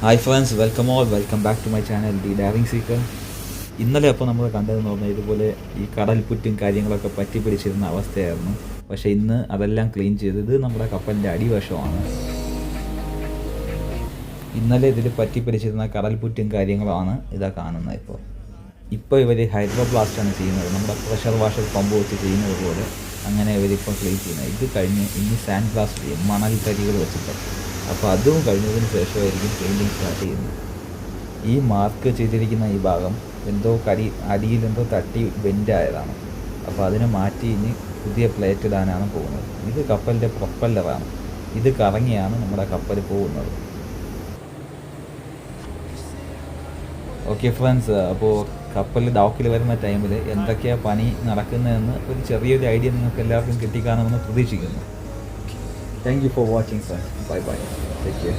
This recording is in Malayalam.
Hi friends, welcome back to my channel the daring seeker. ഇന്നലെ അപ്പോൾ നമ്മൾ കണ്ടതെന്ന് പറഞ്ഞാൽ ഇതുപോലെ ഈ കടൽപ്പുറ്റും കാര്യങ്ങളൊക്കെ പറ്റി പിടിച്ചിരുന്ന അവസ്ഥയായിരുന്നു. പക്ഷേ ഇന്ന് അതെല്ലാം ക്ലീൻ ചെയ്തത് നമ്മുടെ കപ്പലിൻ്റെ അടിവശമാണ്. ഇന്നലെ ഇതിൽ പറ്റി പിടിച്ചിരുന്ന കടൽപ്പുറ്റും കാര്യങ്ങളാണ് ഇതാ കാണുന്നത്. ഇപ്പോൾ ഇവർ ഹൈഡ്രോബ്ലാസ്റ്റാണ് ചെയ്യുന്നത്, നമ്മുടെ പ്രഷർ വാഷർ പമ്പ് വെച്ച് ചെയ്യുന്നത് പോലെ. അങ്ങനെ ഇവരിപ്പോൾ ക്ലീൻ ചെയ്യുന്നത്. ഇത് കഴിഞ്ഞ് ഇനി സാൻഡ് ബ്ലാസ്റ്റ് ചെയ്യും, മണൽ തരികൾ വെച്ചിട്ട്. അപ്പോൾ അതും കഴിഞ്ഞതിന് ശേഷമായിരിക്കും പെയിൻറ്റിങ് സ്റ്റാർട്ട് ചെയ്യുന്നത്. ഈ മാർക്ക് ചെയ്തിരിക്കുന്ന ഈ ഭാഗം എന്തോ അടിയിലെന്തോ തട്ടി ബെൻഡായതാണ്. അപ്പോൾ അതിനെ മാറ്റി ഇനി പുതിയ പ്ലേറ്റ് ഇടാനാണ് പോകുന്നത്. ഇത് കപ്പലിൻ്റെ പ്രൊപ്പല്ലറാണ്. ഇത് കറങ്ങിയാണ് നമ്മുടെ കപ്പൽ പോകുന്നത്. ഓക്കെ ഫ്രണ്ട്സ്, അപ്പോൾ കപ്പൽ ഡോക്കിൽ വരുന്ന ടൈമിൽ എന്തൊക്കെയാണ് പണി നടക്കുന്നതെന്ന് ഒരു ചെറിയൊരു ഐഡിയ നിങ്ങൾക്ക് എല്ലാവർക്കും കിട്ടിക്കാണുമെന്ന് പ്രതീക്ഷിക്കുന്നു. Thank you for watching friends. Bye bye. Take care.